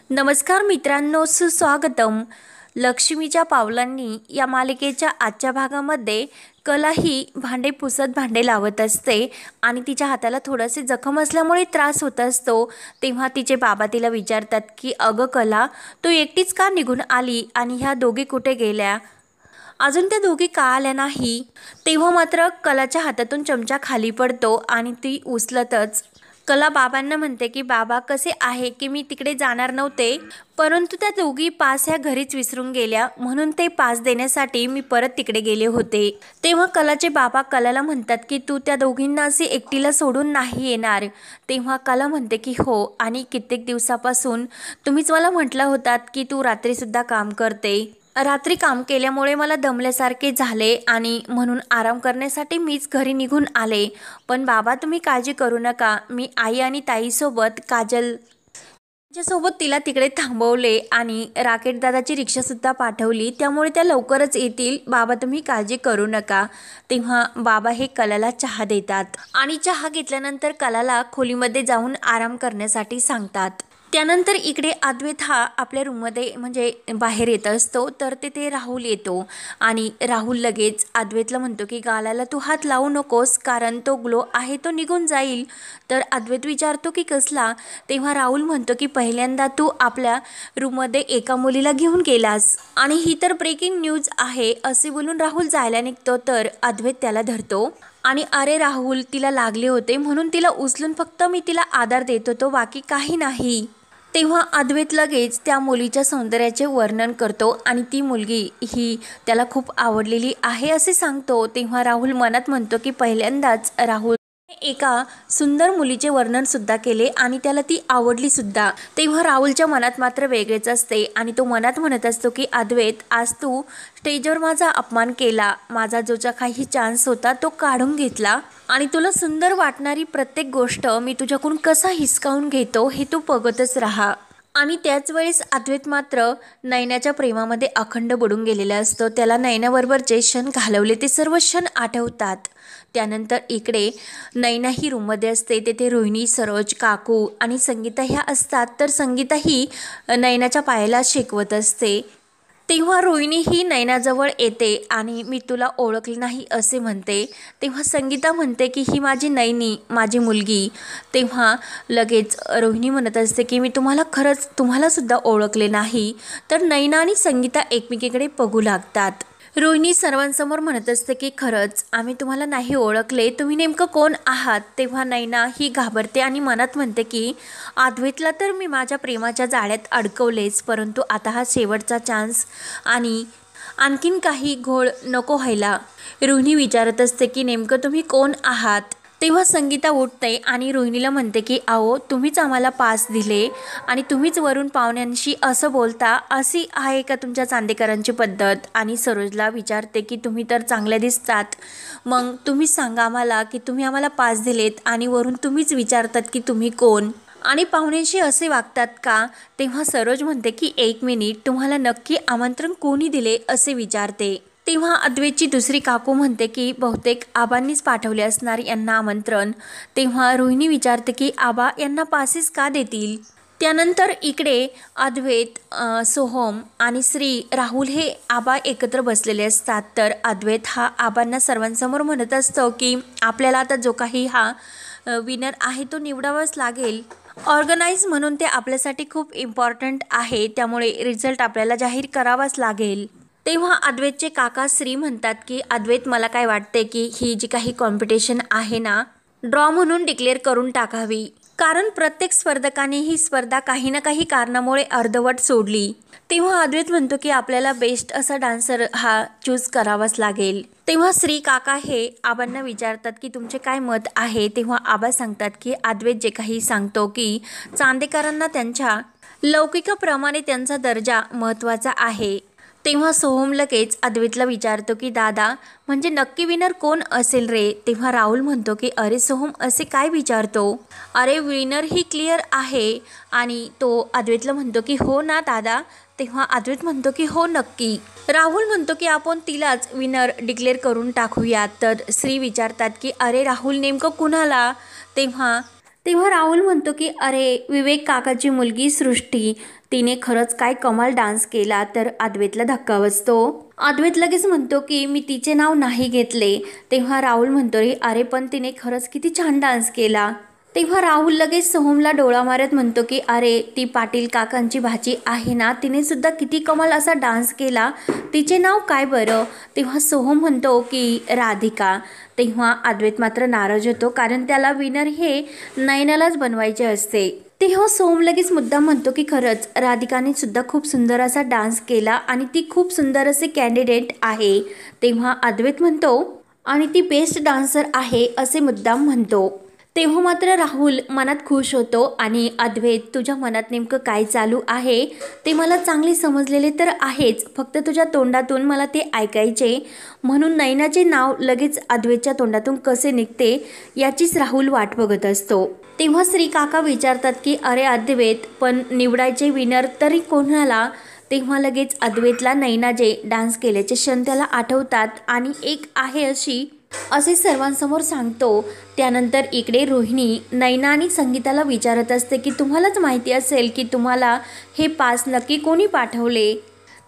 नमस्कार मित्रांनो, सुस्वागतम. लक्ष्मीच्या पावलांनी या मालिकेच्या आजच्या भागामध्ये कला ही भांडे पुसत भांडे लावत असते आणि तिच्या हाताला थोडेसे जखम असल्यामुळे त्रास होत असतो. तेव्हा तिचे बाबा तिला विचारतात की अगं कला, तू एकटीच का निघून आली आणि ह्या दोघी कुठे गेल्या? अजून त्या दोघी का आल्या नाही? तेव्हा मात्र कलाच्या हातातून चमचा खाली पडतो आणि ती उचलतच कला बाबांना म्हणते की बाबा कसे आहे की मी तिकडे जाणार नव्हते, परंतु त्या दोघी पास ह्या घरीच विसरून गेल्या, म्हणून ते पास देण्यासाठी मी परत तिकडे गेले होते. तेव्हा कलाचे बाबा कलाला म्हणतात की तू त्या दोघींना असे एकटीला सोडून नाही येणार. तेव्हा कला म्हणते की हो, आणि कित्येक दिवसापासून तुम्हीच मला म्हटलं होतात की तू रात्रीसुद्धा काम करते. रात्री काम केल्यामुळे मला दमल्यासारखे झाले आणि म्हणून आराम करण्यासाठी मीच घरी निघून आले. पण बाबा तुम्ही काळजी करू नका, मी आई आणि ताईसोबत सोबत तिला तिकडे थांबवले आणि राकेट दादाची रिक्षासुद्धा पाठवली, त्यामुळे त्या लवकरच येतील. बाबा तुम्ही काळजी करू नका. तेव्हा बाबा हे कलाला चहा देतात आणि चहा घेतल्यानंतर कलाला खोलीमध्ये जाऊन आराम करण्यासाठी सांगतात. त्यानंतर इकडे अद्वैत हा आपल्या रूममध्ये म्हणजे बाहेर येत असतो, तर ते राहुल येतो आणि राहुल लगेच अद्वैतला म्हणतो की गालाला तू हात लावू नकोस, कारण तो ग्लो आहे तो निघून जाईल. तर अद्वैत विचारतो की कसला? तेव्हा राहुल म्हणतो की पहिल्यांदा तू आपल्या रूममध्ये एका मुलीला घेऊन गेलास आणि ही तर ब्रेकिंग न्यूज आहे, असे बोलून राहुल जायला निघतो. तर अद्वैत त्याला धरतो आणि अरे राहुल, तिला लागले होते म्हणून तिला उचलून फक्त मी तिला आधार देत होतो, बाकी काही नाही. तेव्हा अद्वैत लगेच त्या मुलीच्या सौंदर्याचे वर्णन करतो आणि ती मुलगी ही त्याला खूप आवडलेली आहे असे सांगतो. तेव्हा राहुल मनात म्हणतो की पहिल्यांदाच राहुल एका सुंदर मुलीचे वर्णन सुद्धा केले आणि त्याला ती आवडली सुद्धा. तेव्हा राहुलच्या मनात मात्र वेगळेच असते आणि तो मनात म्हणत असतो की अद्वैत, आज तू स्टेजवर माझा अपमान केला, माझा जो काही चान्स होता तो काढून घेतला आणि तुला सुंदर वाटणारी प्रत्येक गोष्ट मी तुझ्याकडून कसा हिसकावून घेतो हे तू बघतच राहा. आणि त्याच वेळेस अद्वैत मात्र नयनाच्या प्रेमामध्ये अखंड बुडून गेलेला असतो. त्याला नयनाबरोबर जे क्षण घालवले ते सर्व क्षण आठवतात. त्यानंतर इकडे नयना ही रूममध्ये असते, तेथे रोहिणी, सरोज, काकू आणि संगीता ह्या असतात. तर संगीता ही नयनाच्या पायाला शेकवत असते. तेव्हा रोहिणी ही नयनाजवळ येते आणि मी तुला ओळखले नाही असे म्हणते. तेव्हा संगीता म्हणते की ही माझी नयनी, माझी मुलगी. तेव्हा लगेच रोहिणी म्हणत असते की मी तुम्हाला सुद्धा ओळखले नाही. तर नयना आणि संगीता एकमेकीकडे बघू लागतात. रोहिणी सर्वांसमोर म्हणत असते की खरंच आम्ही तुम्हाला नाही ओळखले, तुम्ही नेमकं कोण आहात? तेव्हा नयना ही घाबरते आणि मनात म्हणते की अद्वैतला तर मी माझ्या प्रेमाच्या जाळ्यात अडकवलेच, परंतु आता हा शेवटचा चान्स आणि आणखीन काही घोळ नको व्हायला. रोहिणी विचारत असते की नेमकं तुम्ही कोण आहात? तेव्हा संगीता उठते आणि रोहिणीला म्हणते की आओ, तुम्हीच आम्हाला पास दिले आणि तुम्हीच वरून पाहुण्यांशी असं बोलता, अशी आहे का तुमच्या चांदेकरांची पद्धत? आणि सरोजला विचारते की तुम्ही तर चांगल्या दिसतात, मग तुम्हीच सांगा आम्हाला की तुम्ही आम्हाला पास दिलेत आणि वरून तुम्हीच विचारतात की तुम्ही कोण आणि पाहुण्यांशी असे वागतात का? तेव्हा सरोज म्हणते की एक मिनिट, तुम्हाला नक्की आमंत्रण कोणी दिले असे विचारते. तेव्हा अद्वैतची दुसरी काकू म्हणते की बहुतेक आबांनीच पाठवले असणार यांना आमंत्रण. तेव्हा रोहिणी विचारते की आबा यांना पासेस का देतील? त्यानंतर इकडे अद्वैत, सोहम आणि श्री, राहुल हे आबा एकत्र बसलेले असतात. तर अद्वैत हा आबांना सर्वांसमोर म्हणत असतो की आपल्याला आता जो काही हा विनर आहे तो निवडावाच लागेल. ऑर्गनाईज म्हणून ते आपल्यासाठी खूप इम्पॉर्टंट आहे, त्यामुळे रिझल्ट आपल्याला जाहीर करावाच लागेल. तेव्हा अद्वैतचे काका श्री म्हणतात की अद्वैत, मला काय वाटते की ही जी काही कॉम्पिटिशन आहे ना, ड्रॉ म्हणून डिक्लेअर करून टाकावी, कारण प्रत्येक स्पर्धकाने ही स्पर्धा काही ना काही कारणामुळे अर्धवट सोडली. तेव्हा अद्वैत म्हणतो की आपल्याला बेस्ट असा डान्सर हा चूज करावाच लागेल. तेव्हा श्री काका हे आबांना विचारतात की तुमचे काय मत आहे? तेव्हा आबा सांगतात की अद्वैत जे काही सांगतो की चांदेकरांना त्यांच्या लौकिकाप्रमाणे त्यांचा दर्जा महत्त्वाचा आहे. तेव्हा सोहम लगेच अद्वैतला विचारतो की दादा, म्हणजे नक्की विनर कोण असेल रे? तेव्हा राहुल म्हणतो की अरे सोहम, असे काय विचारतो? अरे विनर ही क्लिअर आहे. आणि तो अद्वैतला म्हणतो की हो ना दादा? तेव्हा अद्वैत म्हणतो की हो नक्की. राहुल म्हणतो की आपण तिलाच विनर डिक्लेअर करून टाकूयात. तर श्री विचारतात की अरे राहुल, नेमकं कुणाला? तेव्हा तेव्हा राहुल म्हणतो की अरे विवेक काकाची मुलगी सृष्टी, तिने खरंच काय कमाल डान्स केला. तर अद्वैतला धक्का बसतो. अद्वैत लगेच म्हणतो की मी तिचे नाव नाही घेतले. तेव्हा राहुल म्हणतो रे अरे पण तिने खरंच किती छान डान्स केला. तेव्हा राहुल लगेच सोहमला डोळा मारत म्हणतो की अरे ती पाटील काकांची भाची आहे ना, तिने सुद्धा किती कमाल असा डान्स केला. तिचे नाव काय बरं. तेव्हा सोहम म्हणतो की राधिका. तेव्हा अद्वैत मात्र नाराज होतो, कारण त्याला विनर हे नयनालाच बनवायचे असते. तेव्हा सोहम लगेच मुद्दाम म्हणतो की खरंच राधिकाने सुद्धा खूप सुंदर असा डान्स केला आणि ती खूप सुंदर असे कॅन्डिडेट आहे. तेव्हा अद्वैत म्हणतो आणि ती बेस्ट डान्सर आहे असे मुद्दाम म्हणतो. तेव्हा मात्र राहुल मनात खुश होतो आणि अद्वैत तुझ्या मनात नेमकं काय चालू आहे ते मला चांगले समजलेले तर आहेच, फक्त तुझ्या तोंडातून मला ते ऐकायचे. म्हणून नयनाचे नाव लगेच अद्वैतच्या तोंडातून कसे निघते याचीच राहुल वाट बघत असतो. तेव्हा श्री काका विचारतात की अरे अद्वैत पण निवडायचे विनर तरी कोणाला. तेव्हा लगेच अद्वैतला नयना जे डान्स केल्याचे क्षण त्याला आठवतात आणि एक आहे असे सर्वांसमोर सांगतो. त्यानंतर इकडे रोहिणी नयना आणि संगीताला विचारत असते की तुम्हालाच माहिती असेल की तुम्हाला हे पास नक्की कोणी पाठवले.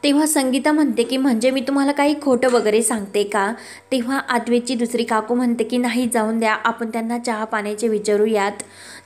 तेव्हा संगीता म्हणते की म्हणजे मी तुम्हाला काही खोटं वगैरे सांगते का. तेव्हा अद्वैतची दुसरी काकू म्हणते की नाही जाऊन द्या, आपण त्यांना चहा पाण्याचे विचारूयात.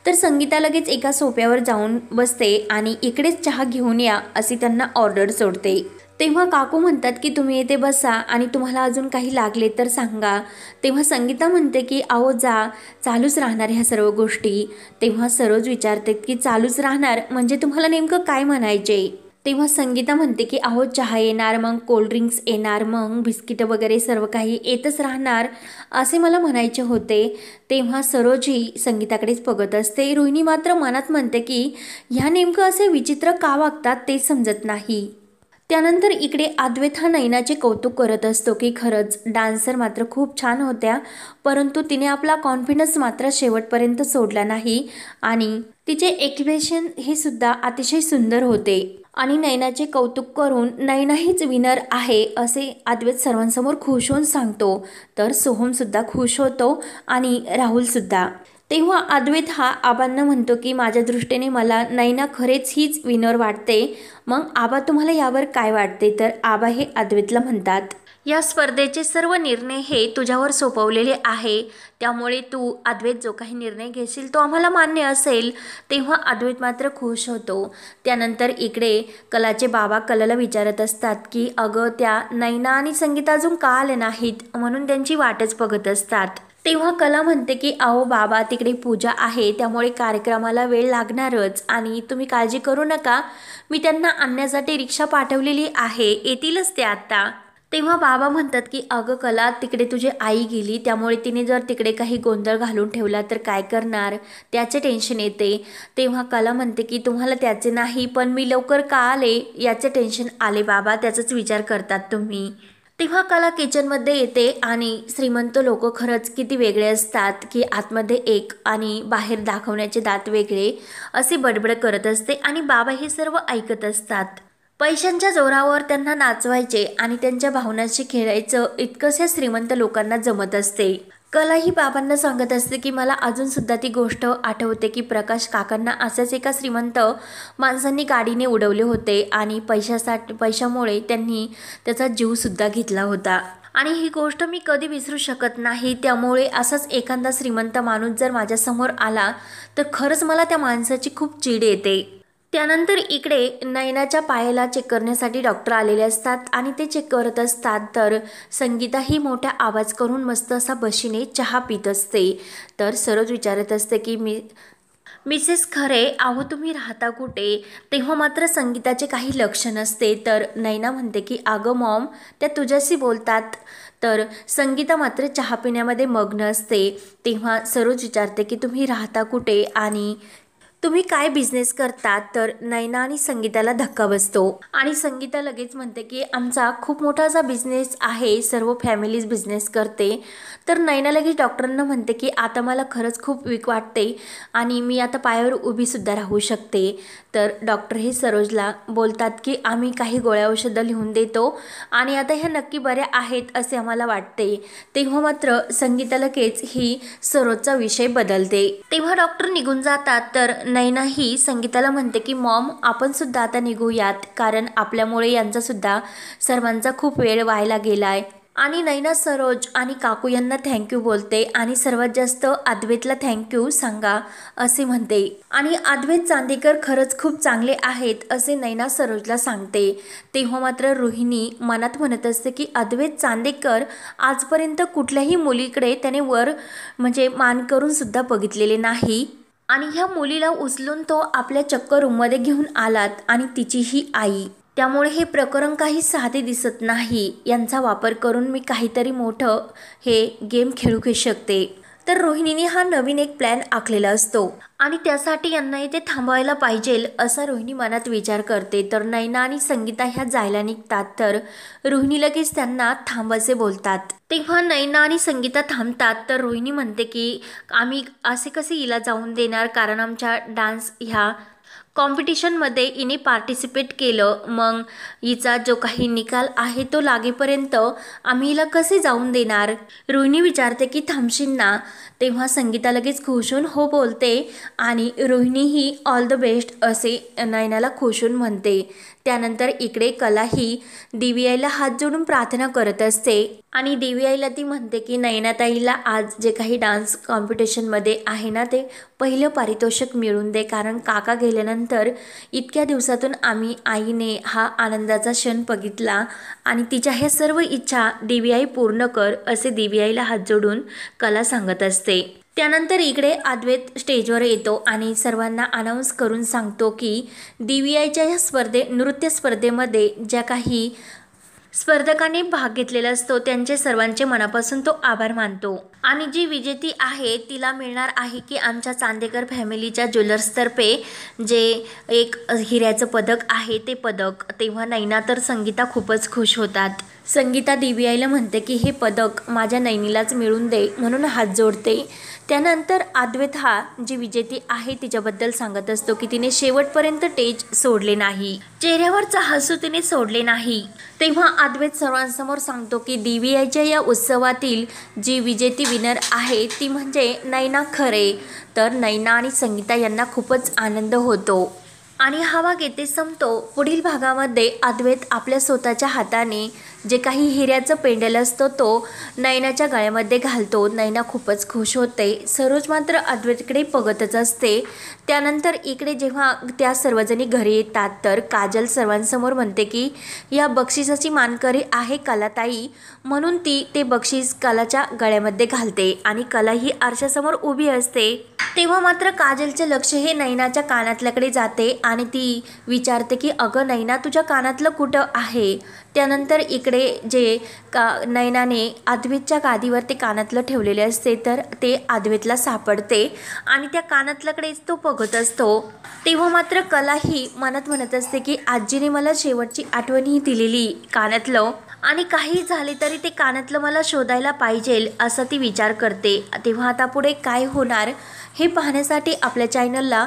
तर संगीता लगेच एका सोफ्यावर जाऊन बसते आणि इकडेच चहा घेऊन या अशी त्यांना ऑर्डर सोडते. तेव्हा काकू म्हणतात की तुम्ही येथे बसा आणि तुम्हाला अजून काही लागले तर सांगा. तेव्हा संगीता म्हणते की अहो जा, चालूच राहणार ह्या सर्व गोष्टी. तेव्हा सरोज विचारते की चालूच राहणार म्हणजे तुम्हाला नेमकं काय म्हणायचे. तेव्हा संगीता म्हणते की अहो चहा येणार, मग कोल्ड्रिंक्स येणार, मग बिस्किटं वगैरे सर्व काही येतच राहणार असे मला म्हणायचे होते. तेव्हा सरोज ही संगीताकडेच बघत असते. रोहिणी मात्र मनात म्हणते की ह्या नेमकं असे विचित्र का वागतात ते समजत नाही. त्यानंतर इकडे अद्वैत हा नयनाचे कौतुक करत असतो की खरंच डान्सर मात्र खूप छान होत्या, परंतु तिने आपला कॉन्फिडन्स मात्र शेवटपर्यंत सोडला नाही आणि तिचे एक्सप्रेशन हे सुद्धा अतिशय सुंदर होते. आणि नयनाचे कौतुक करून नयना हीच विनर आहे असे अद्वैत सर्वांसमोर खुश होऊन सांगतो. तर सोहम सुद्धा खुश होतो आणि राहुल सुद्धा. तेव्हा अद्वैत हा आबांना म्हणतो की माझ्या दृष्टीने मला नयना खरेच हीच विनर वाटते. मग आबा तुम्हाला यावर काय वाटते. तर आबा हे अद्वैतला म्हणतात या स्पर्धेचे सर्व निर्णय हे तुझ्यावर सोपवलेले आहे, त्यामुळे तू अद्वैत जो काही निर्णय घेशील तो आम्हाला मान्य असेल. तेव्हा अद्वैत मात्र खुश होतो. त्यानंतर इकडे कलाचे बाबा कलाला विचारत असतात की अगं त्या नयना आणि संगीता अजून का आले नाहीत, म्हणून त्यांची वाटच बघत असतात. तेव्हा कला म्हणते की अहो बाबा तिकडे पूजा आहे, त्यामुळे कार्यक्रमाला वेळ लागणारच आणि तुम्ही काळजी करू नका, मी त्यांना आणण्यासाठी रिक्षा पाठवलेली आहे, येतीलच ते आता. तेव्हा बाबा म्हणतात की अगं कला तिकडे तुझी आई गेली, त्यामुळे तिने जर तिकडे काही गोंधळ घालून ठेवला तर काय करणार, त्याचे टेन्शन येते. तेव्हा कला म्हणते की तुम्हाला त्याचे नाही पण मी लवकर का आले याचे टेन्शन आले बाबा, त्याचाच विचार करतात तुम्ही. तेव्हा कला किचनमध्ये येते आणि श्रीमंत लोक खरंच किती वेगळे असतात की आतमध्ये एक आणि बाहेर दाखवण्याचे दात वेगळे असे बडबड करत असते आणि बाबा हे सर्व ऐकत असतात. पैशांच्या जोरावर त्यांना नाचवायचे आणि त्यांच्या भावनांशी खेळायचं इतकंशा श्रीमंत लोकांना जमत असते. कला ही बाबांना सांगत असते की मला अजून सुद्धा ती गोष्ट आठवते की प्रकाश काकांना अशाच एका श्रीमंत माणसांनी गाडीने उडवले होते आणि पैशामुळे त्यांनी त्याचा जीव सुद्धा घेतला होता आणि ही गोष्ट मी कधी विसरू शकत नाही. त्यामुळे असाच एखादा श्रीमंत माणूस जर माझ्यासमोर आला तर खरंच मला त्या माणसाची खूप चीड येते. त्यानंतर इकडे नयनाच्या पायाला चेक करण्यासाठी डॉक्टर आलेले असतात आणि ते चेक करत असतात. तर संगीता ही मोठ्या आवाज करून मस्त असा बशीने चहा पित असते. तर सरोज विचारत असते की मिसेस खरे अहो तुम्ही राहता कुठे. तेव्हा मात्र संगीताचे काही लक्ष नसते. तर नयना म्हणते की अगं मॉम त्या तुझ्याशी बोलतात. तर संगीता मात्र चहा पिण्यामध्ये मग्न असते. तेव्हा सरोज विचारते की तुम्ही राहता कुठे आणि तुम्ही काय बिझनेस करता? तर नयना आणि संगीताला धक्का बसतो आणि संगीता लगेच म्हणते की आमचा खूप मोठा असा बिझनेस आहे, सर्व फॅमिलीज बिझनेस करते. तर नयना लगेच डॉक्टरांना म्हणते की आता मला खरंच खूप वीक वाटते आणि मी आता पायावर उभी सुद्धा राहू शकते. तर डॉक्टर हे सरोजला बोलतात की आम्ही काही गोळ्या औषधं लिहून देतो आणि आता ह्या नक्की बऱ्या आहेत असे आम्हाला वाटते. तेव्हा मात्र संगीता लगेच ही सरोजचा विषय बदलते. तेव्हा डॉक्टर निघून जातात. तर नयना ही संगीताला म्हणते की मॉम, आपण सुद्धा आता निघूयात, कारण आपल्यामुळे यांचा सुद्धा सर्वांचा खूप वेळ व्हायला गेलाय. आणि नयना सरोज आणि काकू यांना थँक्यू बोलते आणि सर्वात जास्त अद्वैतला थँक्यू सांगा असे म्हणते. आणि अद्वैत चांदेकर खरंच खूप चांगले आहेत असे नयना सरोजला सांगते. तेव्हा मात्र रोहिणी मनात म्हणत असते की अद्वैत चांदेकर आजपर्यंत कुठल्याही मुलीकडे त्याने वर म्हणजे मान करून सुद्धा बघितलेले नाही आणि ह्या मुलीला उचलून तो आपल्या चक्क रूममध्ये घेऊन आलात आणि तिचीही आई. त्यामुळे हे प्रकरण काही साधे दिसत नाही. यांचा वापर करून मी काहीतरी मोठं हे गेम खेळू शकते. तर रोहिणीने हा नवीन एक प्लॅन आखलेला असतो आणि त्यासाठी यांना इथे थांबवायला पाहिजे असा रोहिणी मनात विचार करते. तर नयना आणि संगीता ह्या जायला निघतात. तर रोहिणी लगेच त्यांना थांबायचे बोलतात. तेव्हा नयना आणि संगीता थांबतात. तर रोहिणी म्हणते की आम्ही असे कसे हिला जाऊन देणार, कारण आमच्या डान्स ह्या कॉम्पिटिशनमध्ये हिने पार्टिसिपेट केलं, मग हिचा जो काही निकाल आहे तो लागेपर्यंत आम्ही हिला कसे जाऊन देणार. रोहिणी विचारते की थांबशील ना? तेव्हा संगीता लगेच खुश होऊन हो बोलते आणि रोहिणी ही ऑल द बेस्ट असे नयनाला खुश होऊन म्हणते. त्यानंतर इकडे कला ही देवीआईला हात जोडून प्रार्थना करत असते आणि देवीआईला ती म्हणते की नयनाताईला आज जे काही डान्स कॉम्पिटिशनमध्ये आहे ना ते पहिलं पारितोषिक मिळून दे, कारण काका गेल्यानंतर इतक्या दिवसातून आम्ही आईने हा आनंदाचा क्षण बघितला आणि तिच्या ह्या सर्व इच्छा देवीआई पूर्ण कर असे देवीआईला हात जोडून कला सांगत असते. त्यानंतर इकडे अद्वैत स्टेजवर येतो आणि सर्वांना अनाऊन्स करून सांगतो की देवीआईच्या या नृत्य स्पर्धेमध्ये ज्या काही स्पर्धकांनी भाग घेतलेला असतो त्यांचे सर्वांचे मनापासून तो आभार मानतो आणि जी विजेती आहे तिला मिळणार आहे की आमच्या चांदेकर फॅमिलीच्या ज्वेलर्सतर्फे जे एक हिऱ्याचं पदक आहे ते पदक. तेव्हा नयना तर संगीता खूपच खुश होतात. संगीता देवीआईला म्हणते की हे पदक माझ्या नयनीलाच मिळून दे म्हणून हात जोडते. त्यानंतर अद्वैत हा जी विजेती आहे तिच्याबद्दल सांगत असतो की तिने शेवटपर्यंत स्टेज सोडले नाही, चेहऱ्यावरचा हसू तिने सोडले नाही. तेव्हा अद्वैत सर्वांसमोर सांगतो की देवीआईच्या या उत्सवातील जी विजेती विनर आहे ती म्हणजे नयना खरे. तर नयना आणि संगीता यांना खूपच आनंद होतो आणि हा भाग येथे संपतो. पुढील भागामध्ये अद्वैत आपल्या स्वतःच्या हाताने जे काही हिऱ्याचं पेंडल असतो तो नयनाच्या गळ्यामध्ये घालतो. नयना खूपच खुश होते. सरोज मात्र अद्वैतकडे बघतच असते. त्यानंतर इकडे जेव्हा त्या सर्वजणी घरी येतात तर काजल सर्वांसमोर म्हणते की या बक्षिसाची मानकरी आहे कलाताई, म्हणून ती ते बक्षीस कलाच्या गळ्यामध्ये घालते आणि कला ही आरशासमोर उभी असते. तेव्हा मात्र काजलचे लक्ष हे नयनाच्या कानातल्याकडे जाते आणि ती विचारते की अगं नयना, तुझ्या कानातलं कुठं आहे? त्यानंतर इकडे जे नयनाने अद्वैतच्या गादीवर ते कानातलं ठेवलेले असते तर ते अद्वैतला सापडते आणि त्या कानातल्याकडेच तो बघत असतो. तेव्हा मात्र कला ही मनात म्हणत असते की आजीने मला शेवटची आठवण ही दिलेली कानातलं आणि काही झाले तरी ते कानातलं मला शोधायला पाहिजे असा ती विचार करते. तेव्हा आता पुढे काय होणार हे पाहण्यासाठी आपल्या चॅनलला